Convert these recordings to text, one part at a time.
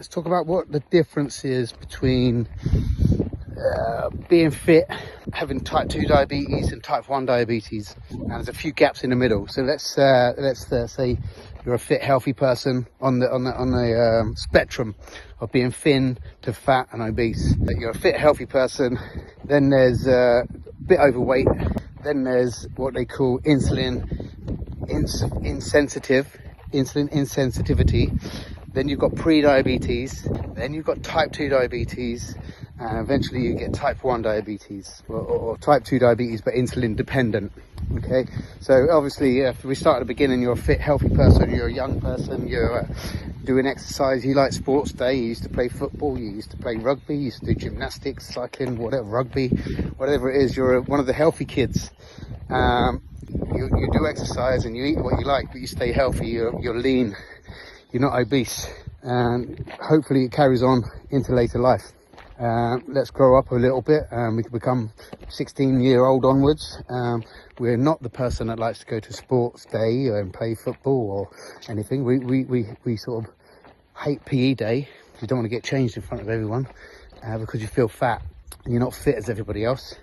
let's talk about what the difference is between being fit, having type 2 diabetes and type 1 diabetes, and there's a few gaps in the middle. So let's say you're a fit, healthy person on the spectrum of being thin to fat and obese. You're a fit, healthy person. Then there's a bit overweight. Then there's what they call insulin insensitivity. Then you've got pre-diabetes. Then you've got type 2 diabetes. And eventually you get type 1 diabetes or type 2 diabetes, but insulin dependent. Okay, so obviously if we start at the beginning, you're a fit, healthy person, you're a young person, you're doing exercise, you like sports day, you used to play football, you used to play rugby, you used to do gymnastics, cycling, whatever, rugby, whatever it is, you're one of the healthy kids. You do exercise and you eat what you like, but you stay healthy, you're lean, you're not obese, and hopefully it carries on into later life. Let's grow up a little bit, we can become 16-year-old onwards. We're not the person that likes to go to sports day and play football or anything. We sort of hate PE day. You don't want to get changed in front of everyone because you feel fat and you're not fit as everybody else.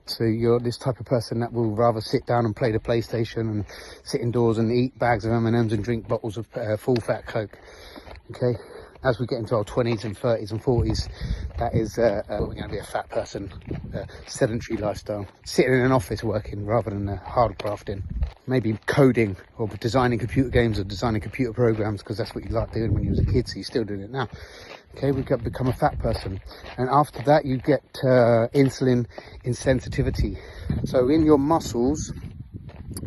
So you're this type of person that will rather sit down and play the PlayStation and sit indoors and eat bags of M&Ms and drink bottles of full-fat Coke. Okay. As we get into our 20s and 30s and 40s, that is we're going to be a fat person, sedentary lifestyle, sitting in an office working rather than hard grafting, maybe coding or designing computer games or designing computer programs because that's what you like doing when you was a kid, so you're still doing it now. Okay, we become a fat person, and after that you get insulin insensitivity. So in your muscles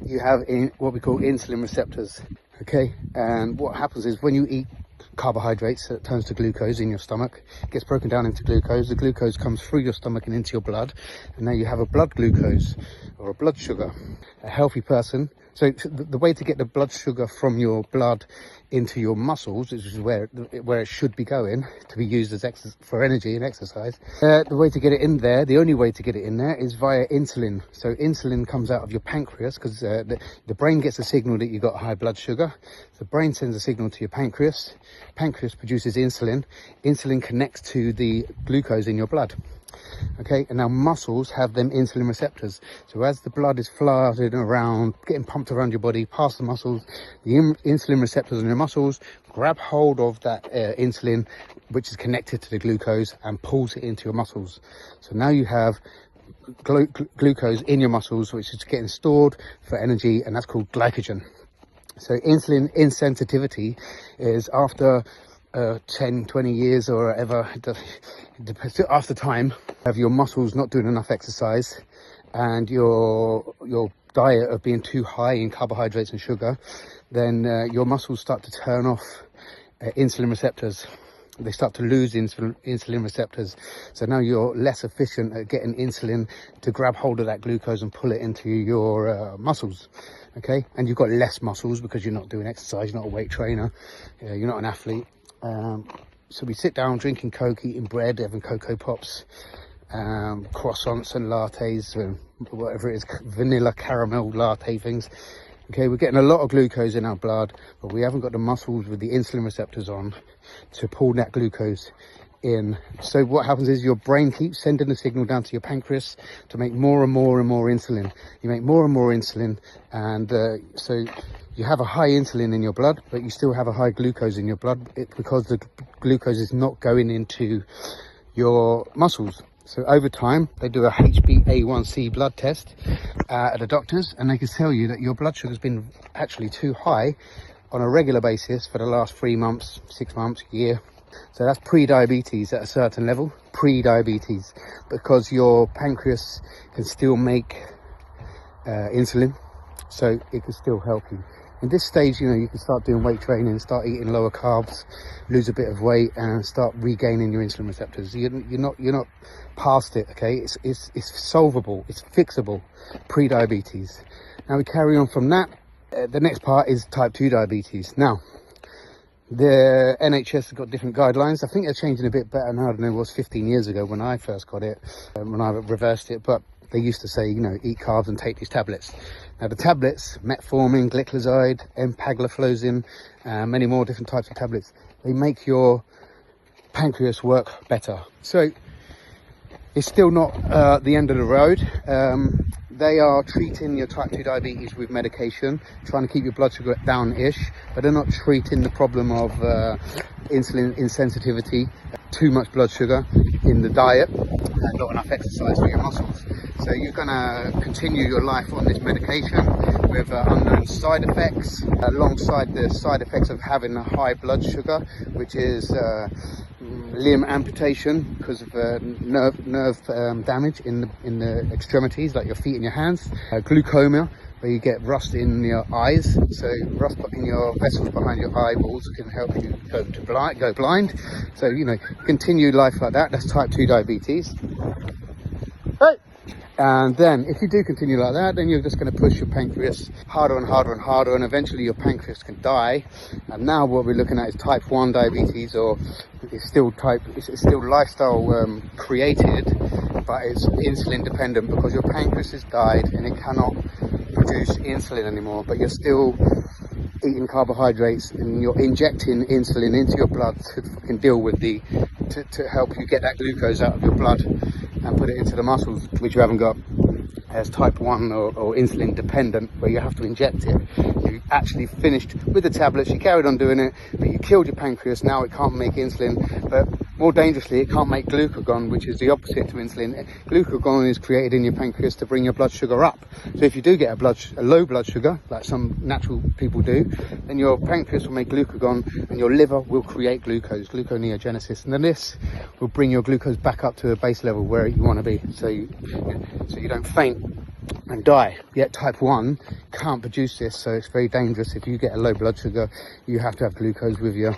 you have what we call insulin receptors. Okay, and what happens is when you eat carbohydrates, it turns to glucose in your stomach, gets broken down into glucose. The glucose comes through your stomach and into your blood, and now you have a blood glucose or a blood sugar. A healthy person, so the way to get the blood sugar from your blood into your muscles, which is where it should be going to be used as for energy and exercise, the way to get it in there, the only way to get it in there is via insulin. So insulin comes out of your pancreas because the brain gets a signal that you've got high blood sugar. The brain sends a signal to your pancreas. Pancreas produces insulin. Insulin connects to the glucose in your blood. Okay, and now muscles have them insulin receptors. So as the blood is flooded around, getting pumped around your body past the muscles, the insulin receptors in your muscles grab hold of that insulin, which is connected to the glucose, and pulls it into your muscles. So now you have glucose in your muscles, which is getting stored for energy, and that's called glycogen. So insulin insensitivity is after 10, 20 years or whatever, after time of your muscles not doing enough exercise and your diet of being too high in carbohydrates and sugar, then your muscles start to turn off insulin receptors. They start to lose insulin receptors. So now you're less efficient at getting insulin to grab hold of that glucose and pull it into your muscles. Okay, and you've got less muscles because you're not doing exercise, you're not a weight trainer, you're not an athlete. So we sit down drinking Coke, eating bread, having Cocoa Pops, croissants and lattes, whatever it is, vanilla caramel latte things. Okay, we're getting a lot of glucose in our blood, but we haven't got the muscles with the insulin receptors on to pull that glucose in. So what happens is your brain keeps sending the signal down to your pancreas to make more and more and more insulin. You make more and more insulin, and so you have a high insulin in your blood, but you still have a high glucose in your blood because the glucose is not going into your muscles. So over time, they do a HbA1c blood test at the doctors, and they can tell you that your blood sugar has been actually too high on a regular basis for the last 3 months, 6 months, year. So that's pre-diabetes at a certain level, pre-diabetes, because your pancreas can still make insulin, so it can still help you. In this stage, you know, you can start doing weight training, start eating lower carbs, lose a bit of weight, and start regaining your insulin receptors. You're not past it, okay? It's solvable, it's fixable, pre-diabetes. Now we carry on from that. The next part is type 2 diabetes. Now, the NHS has got different guidelines. I think they're changing a bit better now than it was 15 years ago when I first got it, when I reversed it. But they used to say, you know, eat carbs and take these tablets. Now the tablets, metformin, gliclazide, empagliflozin, many more different types of tablets, they make your pancreas work better. So it's still not the end of the road. They are treating your type 2 diabetes with medication, trying to keep your blood sugar down-ish, but they're not treating the problem of insulin insensitivity, too much blood sugar in the diet, and not enough exercise for your muscles. So you're going to continue your life on this medication with unknown side effects, alongside the side effects of having a high blood sugar, which is limb amputation because of nerve damage in the extremities, like your feet and your hands, glaucoma, where you get rust in your eyes. So rust in your vessels behind your eyeballs can help you go blind. So, you know, continue life like that. That's type 2 diabetes. Hey. And then if you do continue like that, then you're just going to push your pancreas harder and harder and harder, and eventually your pancreas can die. And now what we're looking at is type 1 diabetes, or it's still lifestyle created, but it's insulin dependent, because your pancreas has died and it cannot produce insulin anymore, but you're still eating carbohydrates and you're injecting insulin into your blood to fucking deal with to help you get that glucose out of your blood and put it into the muscles, which you haven't got. As type 1 or insulin dependent, where you have to inject it. You actually finished with the tablets, you carried on doing it, but you killed your pancreas. Now it can't make insulin, but more dangerously, it can't make glucagon, which is the opposite to insulin. Glucagon is created in your pancreas to bring your blood sugar up. So if you do get a low blood sugar, like some natural people do, then your pancreas will make glucagon and your liver will create gluconeogenesis, and then this will bring your glucose back up to a base level where you want to be, so you don't faint and die. Yet type 1 can't produce this, so it's very dangerous. If you get a low blood sugar, you have to have glucose with you,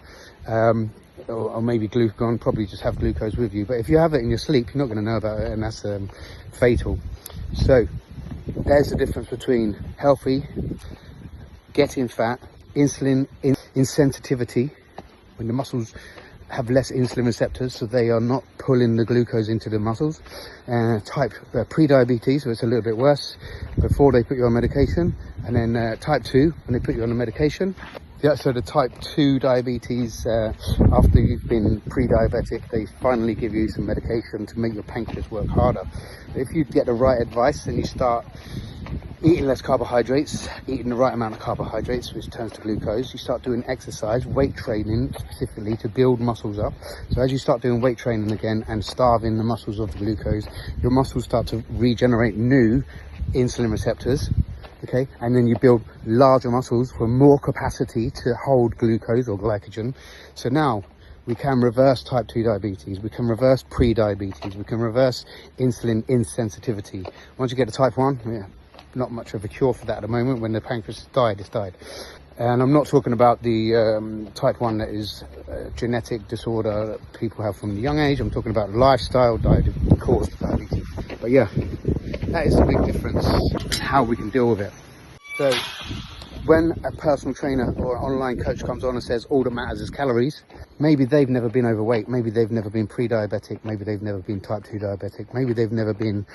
or maybe glucagon. Probably just have glucose with you, but if you have it in your sleep, you're not going to know about it, and that's fatal. So there's the difference between healthy, getting fat, insulin insensitivity, when the muscles have less insulin receptors, so they are not pulling the glucose into the muscles. Type pre-diabetes, so it's a little bit worse before they put you on medication, and then type 2 when they put you on the medication. Yeah, so the type 2 diabetes, after you've been pre-diabetic, they finally give you some medication to make your pancreas work harder. If you get the right advice and you start eating less carbohydrates, eating the right amount of carbohydrates, which turns to glucose, you start doing exercise, weight training specifically to build muscles up. So as you start doing weight training again and starving the muscles of the glucose, your muscles start to regenerate new insulin receptors. Okay, and then you build larger muscles for more capacity to hold glucose or glycogen. So now we can reverse type 2 diabetes, we can reverse pre-diabetes, we can reverse insulin insensitivity. Once you get to type 1, yeah, not much of a cure for that at the moment. When the pancreas has died, it's died. And I'm not talking about the type 1 that is a genetic disorder that people have from a young age. I'm talking about lifestyle caused diabetes. But yeah, that is the big difference in how we can deal with it. So when a personal trainer or an online coach comes on and says all that matters is calories, maybe they've never been overweight, maybe they've never been pre-diabetic, maybe they've never been type 2 diabetic, maybe they've never been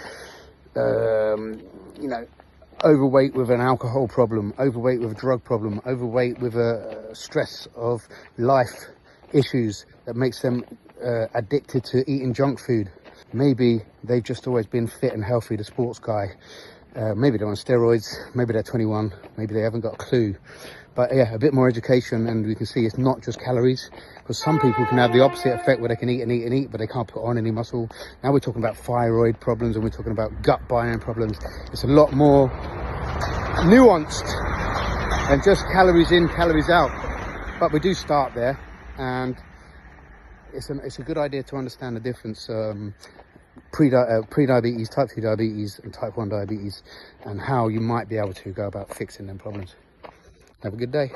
overweight with an alcohol problem, overweight with a drug problem, overweight with a stress of life issues that makes them addicted to eating junk food. Maybe they've just always been fit and healthy, the sports guy. Maybe they're on steroids, maybe they're 21, maybe they haven't got a clue. But yeah, a bit more education, and we can see it's not just calories, because some people can have the opposite effect where they can eat and eat and eat, but they can't put on any muscle. Now we're talking about thyroid problems, and we're talking about gut biome problems. It's a lot more nuanced than just calories in, calories out. But we do start there, and it's a good idea to understand the difference. Pre-diabetes, type 2 diabetes and type 1 diabetes, and how you might be able to go about fixing them problems. Have a good day.